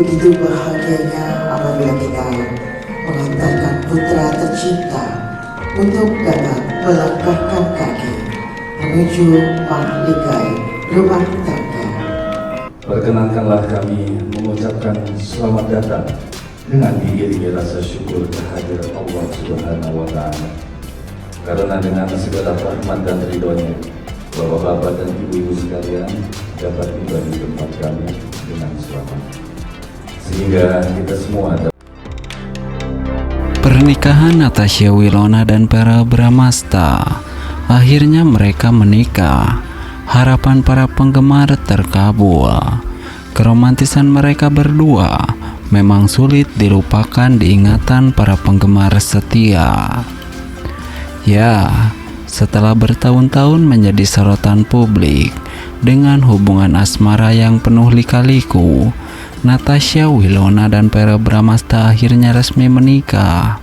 Begitu bahagianya apabila kita mengantarkan putra tercinta untuk dapat melangkahkan kaki menuju mahligai rumah tangga. Perkenankanlah kami mengucapkan selamat datang dengan diiringi rasa syukur kehadirat Allah Subhanahu wa Ta'ala. Karena dengan segala rahmat dan ridhonya, Bapak-bapak dan ibu-ibu sekalian dapat tiba di tempat kami dengan selamat. Sehingga kita semua dapat. Pernikahan Natasha Wilona dan Verrell Bramasta. Akhirnya mereka menikah. Harapan para penggemar terkabul. Keromantisan mereka berdua memang sulit dilupakan di ingatan para penggemar setia. Ya, setelah bertahun-tahun menjadi sorotan publik dengan hubungan asmara yang penuh lika-liku, Natasha Wilona dan Verrell Bramasta akhirnya resmi menikah.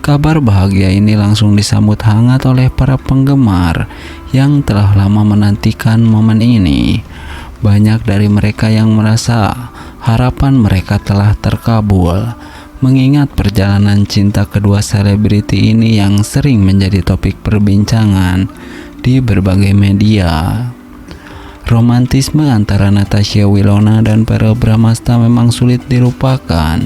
Kabar bahagia ini langsung disambut hangat oleh para penggemar yang telah lama menantikan momen ini. Banyak dari mereka yang merasa harapan mereka telah terkabul, mengingat perjalanan cinta kedua selebriti ini yang sering menjadi topik perbincangan di berbagai media. Romantisme antara Natasha Wilona dan Verrell Bramasta memang sulit dilupakan.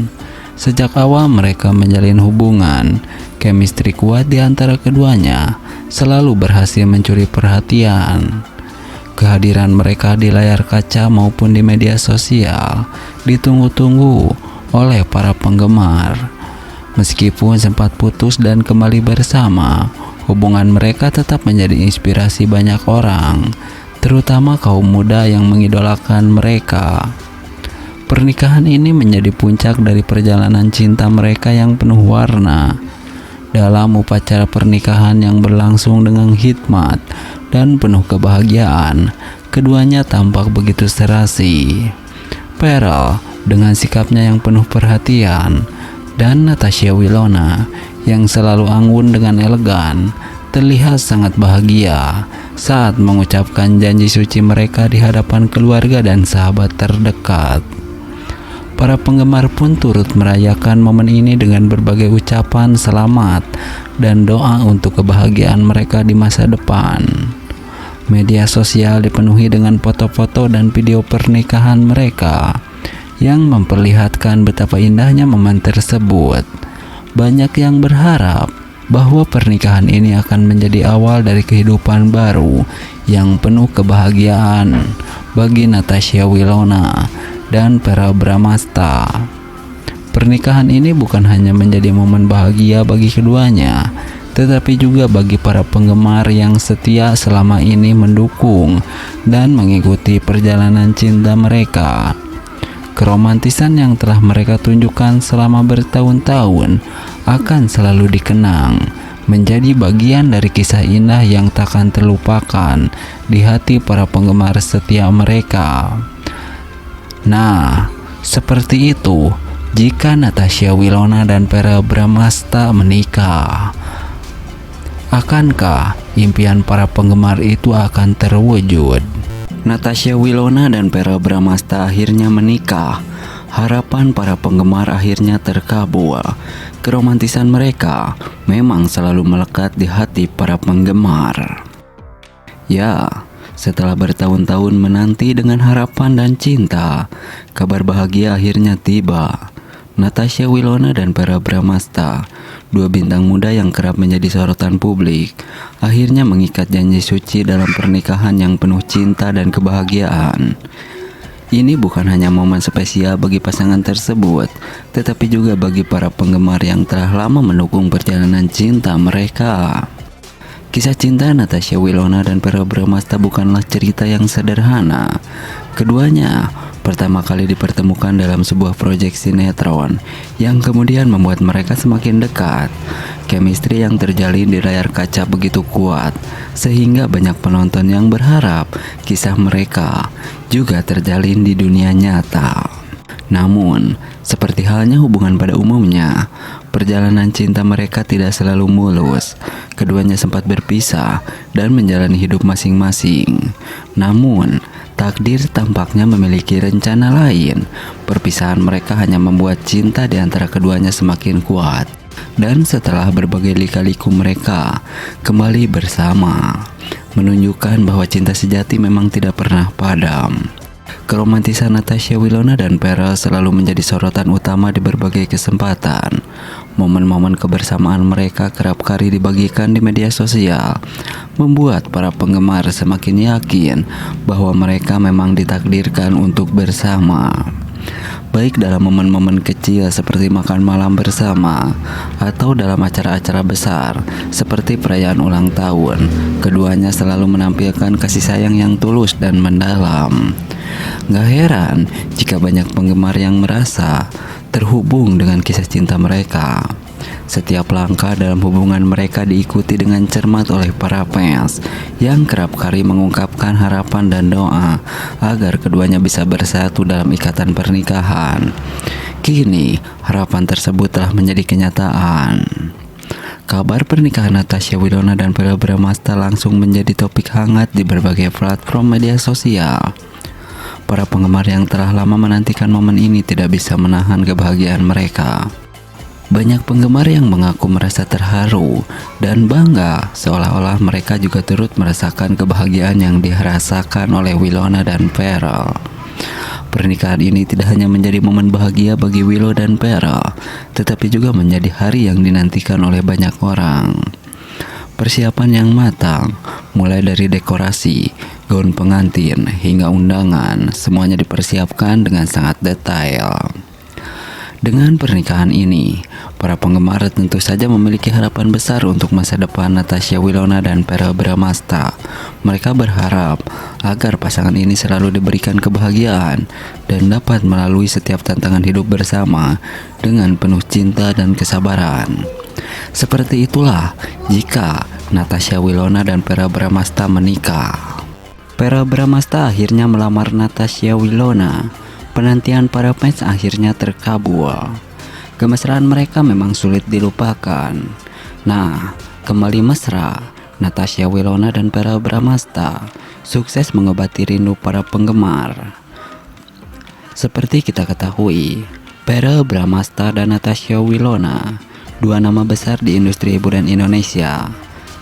Sejak awal mereka menjalin hubungan, chemistry kuat di antara keduanya selalu berhasil mencuri perhatian. Kehadiran mereka di layar kaca maupun di media sosial ditunggu-tunggu oleh para penggemar. Meskipun sempat putus dan kembali bersama, hubungan mereka tetap menjadi inspirasi banyak orang, terutama kaum muda yang mengidolakan mereka. Pernikahan ini menjadi puncak dari perjalanan cinta mereka yang penuh warna. Dalam upacara pernikahan yang berlangsung dengan hikmat dan penuh kebahagiaan, keduanya tampak begitu serasi. Verrell dengan sikapnya yang penuh perhatian, dan Natasha Wilona yang selalu anggun dengan elegan, terlihat sangat bahagia saat mengucapkan janji suci mereka di hadapan keluarga dan sahabat terdekat. Para penggemar pun turut merayakan momen ini dengan berbagai ucapan selamat dan doa untuk kebahagiaan mereka di masa depan. Media sosial dipenuhi dengan foto-foto dan video pernikahan mereka yang memperlihatkan betapa indahnya momen tersebut. Banyak yang berharap bahwa pernikahan ini akan menjadi awal dari kehidupan baru yang penuh kebahagiaan bagi Natasha Wilona dan Verrell Bramasta. Pernikahan ini bukan hanya menjadi momen bahagia bagi keduanya, tetapi juga bagi para penggemar yang setia selama ini mendukung dan mengikuti perjalanan cinta mereka. Keromantisan yang telah mereka tunjukkan selama bertahun-tahun akan selalu dikenang, menjadi bagian dari kisah indah yang takkan terlupakan di hati para penggemar setia mereka. Nah, seperti itu jika Natasha Wilona dan Verrell Bramasta menikah. Akankah impian para penggemar itu akan terwujud? Natasha Wilona dan Verrell Bramasta akhirnya menikah. Harapan para penggemar akhirnya terkabul. Keromantisan mereka memang selalu melekat di hati para penggemar. Ya, setelah bertahun-tahun menanti dengan harapan dan cinta, kabar bahagia akhirnya tiba. Natasha Wilona dan Verrell Bramasta, dua bintang muda yang kerap menjadi sorotan publik, akhirnya mengikat janji suci dalam pernikahan yang penuh cinta dan kebahagiaan. Ini bukan hanya momen spesial bagi pasangan tersebut, tetapi juga bagi para penggemar yang telah lama mendukung perjalanan cinta mereka. Kisah cinta Natasha Wilona dan Verrell Bramasta bukanlah cerita yang sederhana. Keduanya pertama kali dipertemukan dalam sebuah proyek sinetron yang kemudian membuat mereka semakin dekat. Chemistry yang terjalin di layar kaca begitu kuat, sehingga banyak penonton yang berharap kisah mereka juga terjalin di dunia nyata. Namun, seperti halnya hubungan pada umumnya, perjalanan cinta mereka tidak selalu mulus. Keduanya sempat berpisah dan menjalani hidup masing-masing. Namun, Takdir tampaknya memiliki rencana lain. Perpisahan mereka hanya membuat cinta di antara keduanya semakin kuat. Dan setelah berbagai lika-liku mereka kembali bersama, menunjukkan bahwa cinta sejati memang tidak pernah padam. Keromantisan Natasha Wilona dan Pharrell selalu menjadi sorotan utama di berbagai kesempatan. Momen-momen kebersamaan mereka kerap kali dibagikan di media sosial, membuat para penggemar semakin yakin bahwa mereka memang ditakdirkan untuk bersama. Baik dalam momen-momen kecil seperti makan malam bersama, atau dalam acara-acara besar seperti perayaan ulang tahun, keduanya selalu menampilkan kasih sayang yang tulus dan mendalam. Gak heran jika banyak penggemar yang merasa terhubung dengan kisah cinta mereka. Setiap langkah dalam hubungan mereka diikuti dengan cermat oleh para fans yang kerap kali mengungkapkan harapan dan doa agar keduanya bisa bersatu dalam ikatan pernikahan. Kini harapan tersebut telah menjadi kenyataan. Kabar pernikahan Natasha Wilona dan Pharrell Bramasta langsung menjadi topik hangat di berbagai platform media sosial. Para penggemar yang telah lama menantikan momen ini tidak bisa menahan kebahagiaan mereka. Banyak penggemar yang mengaku merasa terharu dan bangga, seolah-olah mereka juga turut merasakan kebahagiaan yang dirasakan oleh Wilona dan Pharrell. Pernikahan ini tidak hanya menjadi momen bahagia bagi Willow dan Pharrell, tetapi juga menjadi hari yang dinantikan oleh banyak orang. Persiapan yang matang, mulai dari dekorasi, gaun pengantin, hingga undangan, semuanya dipersiapkan dengan sangat detail. Dengan pernikahan ini, para penggemar tentu saja memiliki harapan besar untuk masa depan Natasha Wilona dan Pharrell Bramasta. Mereka berharap agar pasangan ini selalu diberikan kebahagiaan dan dapat melalui setiap tantangan hidup bersama dengan penuh cinta dan kesabaran. Seperti itulah jika Natasha Wilona dan Pharrell Bramasta menikah. Pharrell Bramasta akhirnya melamar Natasha Wilona. Penantian para fans akhirnya terkabul. Kemesraan mereka memang sulit dilupakan. Nah, kembali mesra, Natasha Wilona dan Pharrell Bramasta sukses mengobati rindu para penggemar. Seperti kita ketahui, Pharrell Bramasta dan Natasha Wilona, dua nama besar di industri hiburan Indonesia,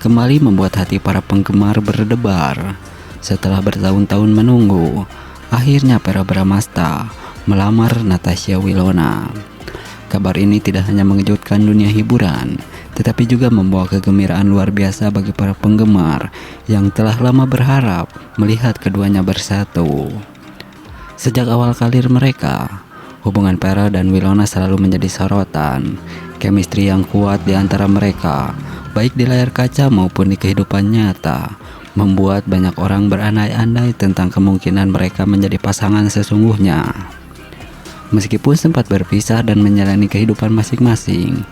kembali membuat hati para penggemar berdebar. Setelah bertahun-tahun menunggu, akhirnya Pharrell Bramasta melamar Natasha Wilona. Kabar ini tidak hanya mengejutkan dunia hiburan, tetapi juga membawa kegembiraan luar biasa bagi para penggemar yang telah lama berharap melihat keduanya bersatu. Sejak awal karir mereka, hubungan Pharrell dan Wilona selalu menjadi sorotan. Chemistry yang kuat di antara mereka, baik di layar kaca maupun di kehidupan nyata, membuat banyak orang berandai-andai tentang kemungkinan mereka menjadi pasangan sesungguhnya. Meskipun sempat berpisah dan menjalani kehidupan masing-masing,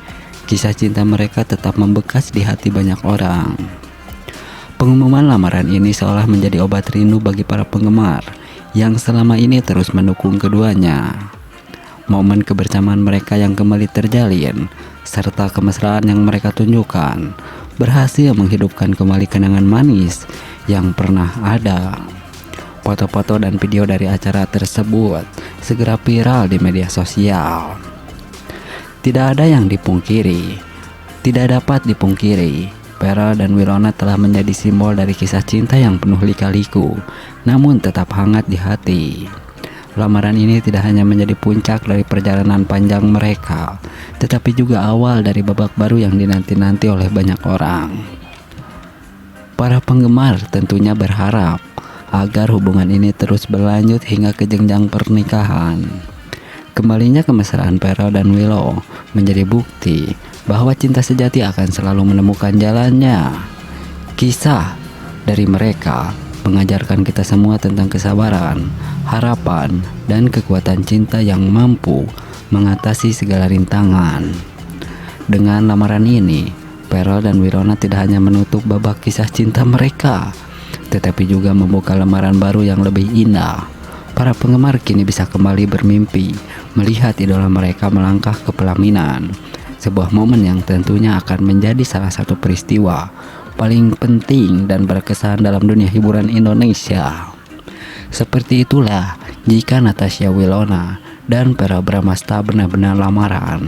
kisah cinta mereka tetap membekas di hati banyak orang. Pengumuman lamaran ini seolah menjadi obat rindu bagi para penggemar yang selama ini terus mendukung keduanya. Momen kebersamaan mereka yang kembali terjalin, serta kemesraan yang mereka tunjukkan, berhasil menghidupkan kembali kenangan manis yang pernah ada. Foto-foto dan video dari acara tersebut segera viral di media sosial. Tidak ada yang dipungkiri, tidak dapat dipungkiri, Pharrell dan Wilona telah menjadi simbol dari kisah cinta yang penuh lika-liku, namun tetap hangat di hati. Lamaran ini tidak hanya menjadi puncak dari perjalanan panjang mereka, tetapi juga awal dari babak baru yang dinanti-nanti oleh banyak orang. Para penggemar tentunya berharap agar hubungan ini terus berlanjut hingga ke jenjang pernikahan. Kembalinya kemesraan Pharrell dan Willow menjadi bukti bahwa cinta sejati akan selalu menemukan jalannya. Kisah dari mereka mengajarkan kita semua tentang kesabaran, harapan, dan kekuatan cinta yang mampu mengatasi segala rintangan. Dengan lamaran ini, Pharrell dan Wilona tidak hanya menutup babak kisah cinta mereka, tetapi juga membuka lembaran baru yang lebih indah. Para penggemar kini bisa kembali bermimpi melihat idola mereka melangkah ke pelaminan, sebuah momen yang tentunya akan menjadi salah satu peristiwa paling penting dan berkesan dalam dunia hiburan Indonesia. Seperti itulah jika Natasha Wilona dan Verrell Bramasta benar-benar lamaran.